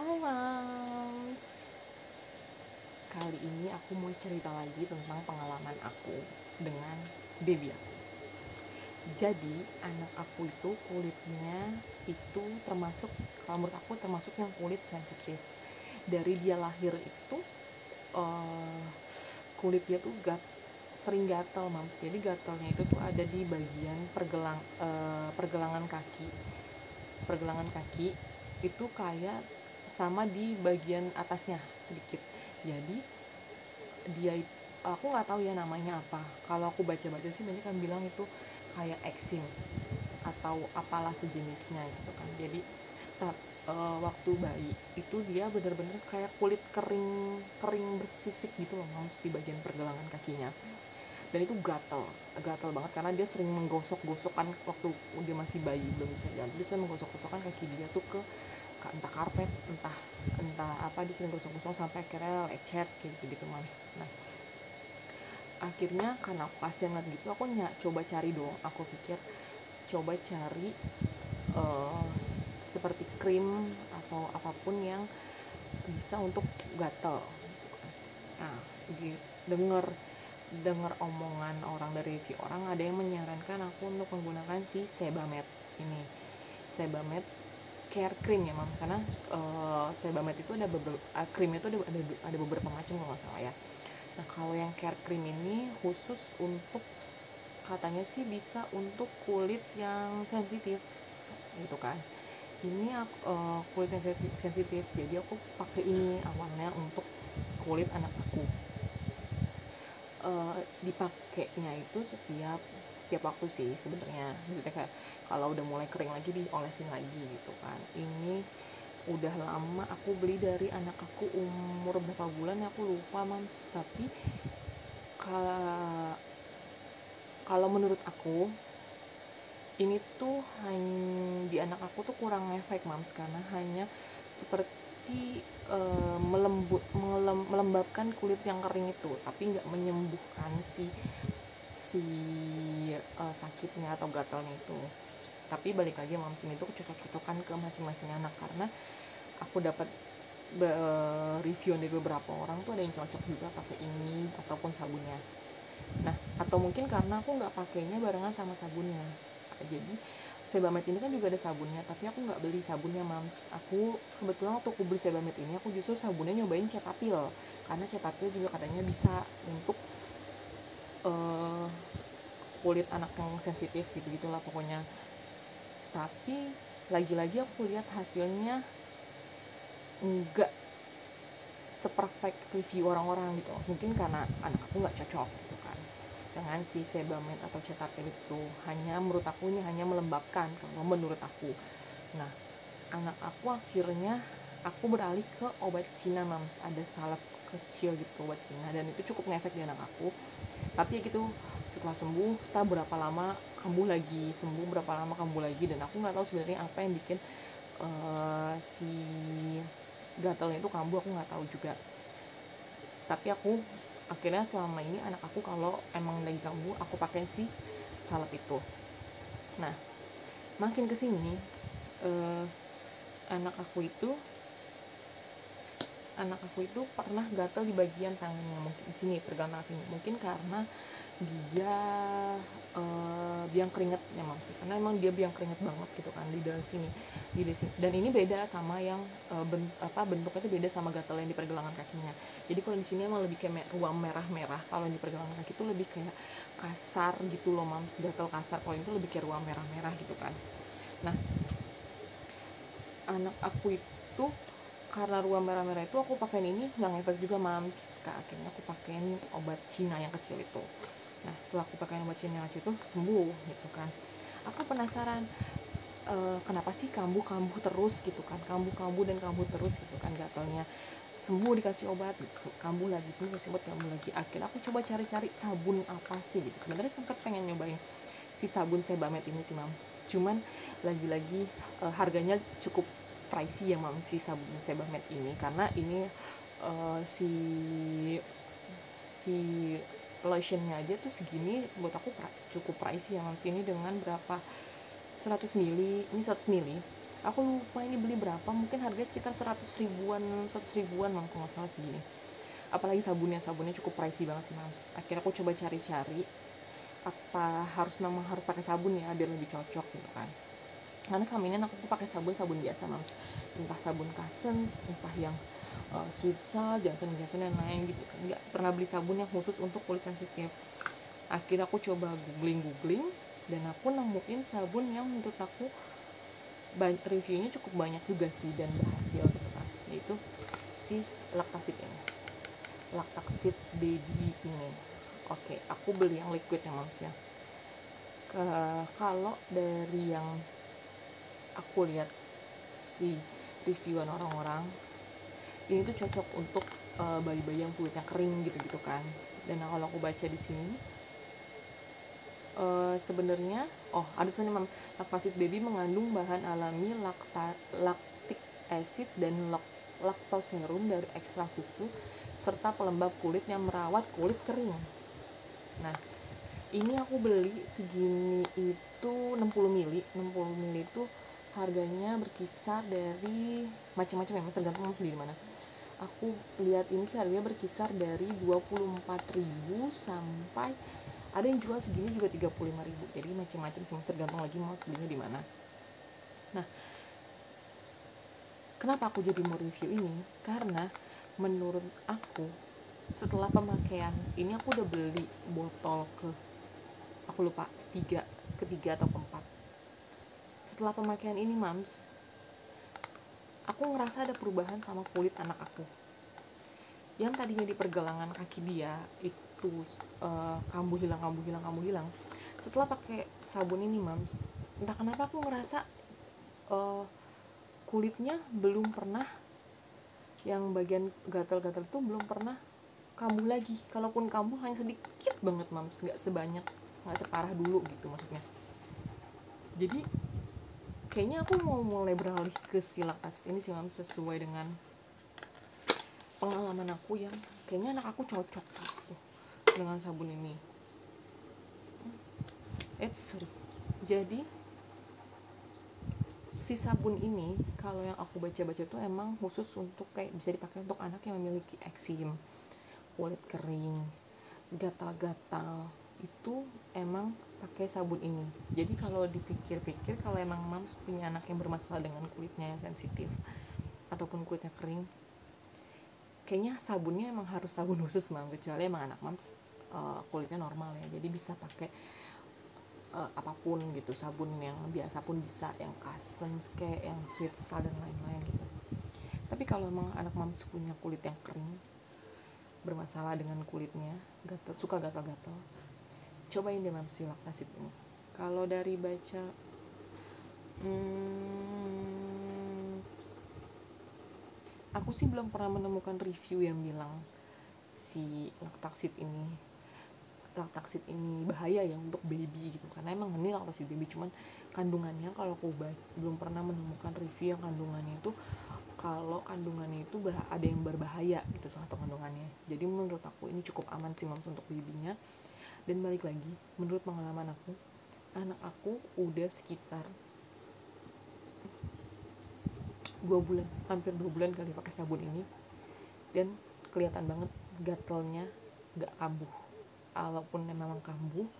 Hai Mams, kali ini aku mau cerita lagi tentang pengalaman aku dengan baby aku. Jadi anak aku itu kulitnya itu termasuk, kalau menurut aku termasuk yang kulit sensitif. Dari dia lahir itu uh, kulit dia tuh sering gatal Mams. Jadi gatalnya itu tuh ada di bagian pergelangan kaki itu kayak sama di bagian atasnya dikit. Jadi dia aku nggak tahu ya namanya apa. Kalau aku baca-baca sih banyak yang bilang itu kayak eksim atau apalah sejenisnya gitu kan. Jadi waktu bayi itu dia benar-benar kayak kulit kering kering bersisik gitu loh Mams, di bagian pergelangan kakinya. Dan itu gatal banget karena dia sering menggosok-gosokkan waktu dia masih bayi belum bisa jalan. Dia sering menggosok-gosokkan kaki dia tuh ke entah karpet, entah entah apa, dia sering gosok-gosok sampai akhirnya lecet gitu Mas. Nah, akhirnya karena aku kasihan banget gitu, aku coba cari dong. Aku pikir coba cari uh, seperti krim atau apapun yang bisa untuk gatal. Nah, denger dengar omongan orang, dari review orang, ada yang menyarankan aku untuk menggunakan si Sebamed ini. Sebamed care cream ya Mam, karena Sebamed itu ada krimnya itu ada beberapa macam kalau nggak salah ya. Nah, kalau yang care cream ini khusus untuk, katanya sih bisa untuk kulit yang sensitif gitu kan. Ini kulit yang sensitif, jadi aku pakai ini awalnya untuk kulit anak aku. Dipakainya itu setiap waktu sih sebenarnya. Maksudnya kayak kalau udah mulai kering lagi diolesin lagi gitu kan. Ini udah lama aku beli, dari anak aku umur berapa bulan ya aku lupa Mams. Tapi kalau menurut aku ini tuh hanya di anak aku tuh kurang efek Mams, karena hanya seperti melembabkan kulit yang kering itu, tapi nggak menyembuhkan si sakitnya atau gatalnya itu. Tapi balik lagi Mams, ini tuh cocok-cocokan ke masing-masing anak, karena aku dapat review dari beberapa orang tuh ada yang cocok juga pakai ini ataupun sabunnya. Nah, atau mungkin karena aku nggak pakainya barengan sama sabunnya. Jadi Sebamed ini kan juga ada sabunnya, tapi aku nggak beli sabunnya Mams. Aku kebetulan waktu aku beli Sebamed ini, aku justru sabunnya nyobain Cetaphil, karena Cetaphil juga katanya bisa untuk kulit anak yang sensitif gitu-gitulah pokoknya. Tapi lagi-lagi aku lihat hasilnya enggak seperfect review orang-orang gitu. Mungkin karena anak aku nggak cocok gitu kan dengan si Sebamed atau Cetaphil itu. Hanya menurut aku ini hanya melembabkan kalau menurut aku. Nah, anak aku akhirnya aku beralih ke obat Cina Mams. Ada salep kecil gitu obat Cina, dan itu cukup ngefek di anak aku. Tapi ya gitu, setelah sembuh tak berapa lama kambuh lagi, sembuh berapa lama kambuh lagi. Dan aku nggak tahu sebenarnya apa yang bikin si gatalnya itu kambuh, aku nggak tahu juga. Tapi aku akhirnya selama ini anak aku kalau emang lagi kambuh aku pakai si salep itu. Nah, makin kesini anak aku itu pernah gatal di bagian tangannya, mungkin di sini pergelangan sini, mungkin karena dia biang keringet ya Mams, karena emang dia biang keringet banget gitu kan di dalam sini, dan ini beda sama yang bentuknya itu beda sama gatal yang di pergelangan kakinya. Jadi kalau di sini emang lebih kayak ruam merah-merah, kalau di pergelangan kaki itu lebih kayak kasar gitu loh Mams, gatal kasar. Kalau itu lebih kayak ruam merah-merah gitu kan. Nah, anak aku itu karena ruam merah-merah itu aku pakein ini nggak ngefek juga Mams. Akhirnya aku pakein obat Cina yang kecil itu. Nah, setelah aku pakai obat Cina yang kecil itu sembuh gitu kan. Aku penasaran, kenapa sih kambuh terus gitu kan, kambuh terus gitu kan gatalnya. Sembuh dikasih obat, kambuh lagi, sembuh dikasih obat, kambuh lagi. Akhirnya aku coba cari-cari sabun apa sih gitu. Sebenarnya sempat pengen nyobain si sabun Sebamed ini sih Mam, cuman lagi-lagi harganya cukup pricey ya Mam, si sabun Sebamed ini, karena ini si si lotionnya aja tuh segini, buat aku cukup pricey ya Mam. Sini dengan berapa, 100 mili, ini 100 mili Aku lupa ini beli berapa, mungkin harganya sekitar 100 ribuan kalau nggak salah segini. Apalagi sabunnya cukup pricey banget sih mams. Akhirnya aku coba cari-cari apa memang harus pakai sabun ya biar lebih cocok gitu kan. Karena selama ini aku pakai sabun biasa mams, entah sabun Cousins, entah yang Sweet Salt, Johnson dan lain gitu kan. Nggak pernah beli sabun yang khusus untuk kulit sensitif. Akhirnya aku coba googling dan aku nemuin sabun yang menurut aku reviewnya cukup banyak juga sih dan berhasil gitu kan, yaitu si Lactaxid Baby ini. Oke, aku beli yang liquid ya mams ya. Kalau dari yang aku lihat si reviewan orang-orang, ini tuh cocok untuk bayi-bayi yang kulitnya kering gitu kan. Dan kalau aku baca di sini sebenarnya ada tulisannya mam, Lactaxid Baby mengandung bahan alami lactic acid dan lactoserum dari ekstra susu serta pelembab kulit yang merawat kulit kering. Nah, ini aku beli segini itu 60 ml itu harganya berkisar dari macam-macam ya mas, tergantung mau beli di mana. Aku lihat ini sih harganya berkisar dari 24.000 sampai ada yang jual segini juga 35.000. Jadi macam-macam sih, tergantung lagi mau belinya di mana. Nah, kenapa aku jadi mau review ini? Karena menurut aku setelah pemakaian ini aku udah beli botol aku lupa ketiga atau keempat. Setelah pemakaian ini mams, aku ngerasa ada perubahan sama kulit anak aku. Yang tadinya di pergelangan kaki dia itu kambuh hilang. Setelah pakai sabun ini mams, entah kenapa aku ngerasa kulitnya belum pernah, yang bagian gatal-gatal itu belum pernah kambuh lagi. Kalaupun kambuh hanya sedikit banget mams, nggak separah dulu gitu maksudnya. Jadi kayaknya aku mau mulai beralih ke si Lactaxid ini sih mams, sesuai dengan pengalaman aku yang kayaknya anak aku cocok gitu dengan sabun ini. Jadi si sabun ini kalau yang aku baca-baca tuh emang khusus untuk kayak bisa dipakai untuk anak yang memiliki eksim, kulit kering, gatal-gatal, itu emang pakai sabun ini. Jadi kalau dipikir-pikir, kalau emang mams punya anak yang bermasalah dengan kulitnya yang sensitif ataupun kulitnya kering, kayaknya sabunnya emang harus sabun khusus mam, kecuali emang anak mams kulitnya normal ya, jadi bisa pakai apapun gitu, sabun yang biasa pun bisa, yang Cousins kayak yang Sweet Salt dan lain-lain gitu. Tapi kalau emang anak mams punya kulit yang kering, bermasalah dengan kulitnya, suka gatal-gatal, cobain deh mams si Lactaxid ini. Kalau dari baca aku sih belum pernah menemukan review yang bilang si Lactaxid ini bahaya ya untuk baby gitu, karena emang ini Lactaxid Baby, cuman kandungannya kalau aku belum pernah menemukan review yang kandungannya itu ada yang berbahaya gitu satu kandungannya. Jadi menurut aku ini cukup aman sih mams untuk babynya. Dan balik lagi, menurut pengalaman aku, anak aku udah sekitar 2 bulan, hampir 2 bulan kali pakai sabun ini, dan kelihatan banget gatelnya gak kambuh. Walaupun memang kambuh,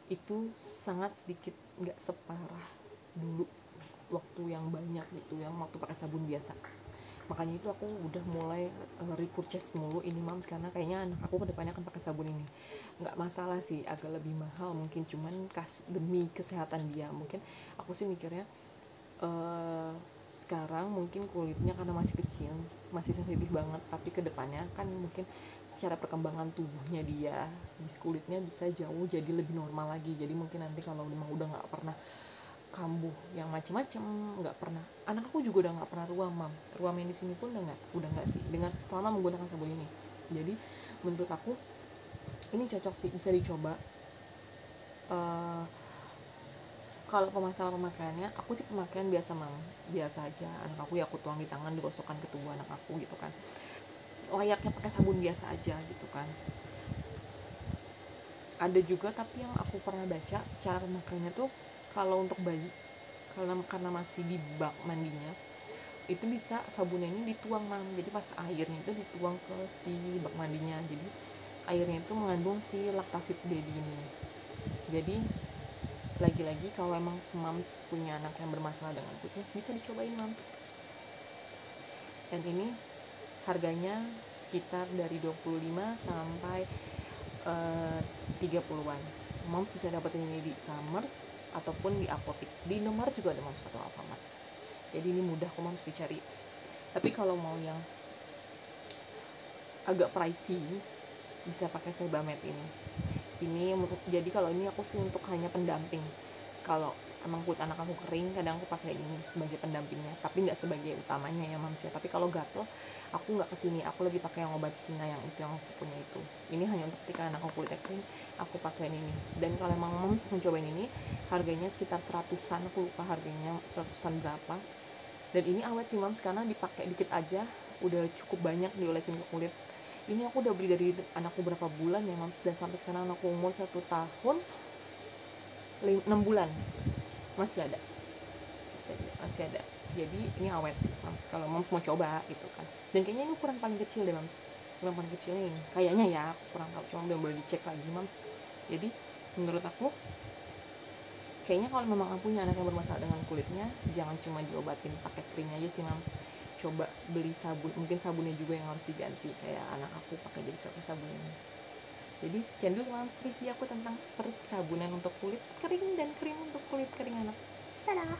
itu sangat sedikit, gak separah dulu waktu yang banyak gitu, yang waktu pakai sabun biasa. Makanya itu aku udah mulai repurchase mulu ini mams, karena kayaknya anak aku kedepannya akan pakai sabun ini. Nggak masalah sih agak lebih mahal mungkin, cuman demi kesehatan dia. Mungkin aku sih mikirnya sekarang mungkin kulitnya karena masih kecil, masih sensitif banget, tapi kedepannya kan mungkin secara perkembangan tubuhnya dia, kulitnya bisa jauh jadi lebih normal lagi. Jadi mungkin nanti kalau memang udah nggak pernah kambuh yang macam-macam, nggak pernah, anak aku juga udah nggak pernah ruam yang di sini pun udah nggak sih dengan selama menggunakan sabun ini. Jadi menurut aku ini cocok sih, bisa dicoba. Kalau masalah pemakaiannya, aku sih pemakaian biasa aja. Anak aku ya aku tuang di tangan, digosokkan ke tubuh anak aku gitu kan, layaknya pakai sabun biasa aja gitu kan. Ada juga tapi yang aku pernah baca cara pemakaiannya tuh, kalau untuk bayi karena masih di bak mandinya, itu bisa sabunnya ini dituang mam. Jadi pas airnya itu dituang ke si bak mandinya, jadi airnya itu mengandung si laktasid baby ini. Jadi lagi-lagi kalau emang mams punya anak yang bermasalah dengan kulitnya, bisa dicobain mams. Dan ini harganya sekitar dari 25 sampai 30-an. Mams bisa dapetin ini di e-commerce ataupun di apotik. Di Indomaret juga ada mams atau Alfamart. Jadi ini mudah kok mams dicari. Tapi kalau mau yang agak pricey, bisa pakai Sebamed ini. Jadi kalau ini aku sih untuk hanya pendamping. Kalau emang kulit anak aku kering, kadang aku pakai ini sebagai pendampingnya, tapi nggak sebagai utamanya ya mams ya. Tapi kalau gatel, aku nggak kesini, aku lebih pakai yang obat Cina yang itu yang aku punya itu. Ini hanya untuk ketika anak aku kulitnya kering, aku pakai ini. Dan kalau emang mams mencobain ini, harganya sekitar 100-an, aku lupa harganya 100-an berapa. Dan ini awet sih mams, karena dipakai dikit aja udah cukup banyak diolesin ke kulit. Ini aku udah beli dari anakku berapa bulan ya mams, dan sampai sekarang anakku umur 1 tahun 6 bulan masih ada. Jadi ini awet sih mams, kalau mams mau coba gitu kan. Dan kayaknya ini ukuran paling kecil deh mams, ukuran paling kecilnya ini kayaknya ya, aku kurang tahu, cuma belum boleh dicek lagi mams. Jadi menurut aku kayaknya kalau memang aku punya anak yang bermasalah dengan kulitnya, jangan cuma diobatin pakai krim aja sih mams. Coba beli sabun, mungkin sabunnya juga yang harus diganti, kayak anak aku pakai jadi sabun ini. Jadi sekian dulu mams review aku tentang persabunan untuk kulit kering dan krim untuk kulit kering anak. Dadah.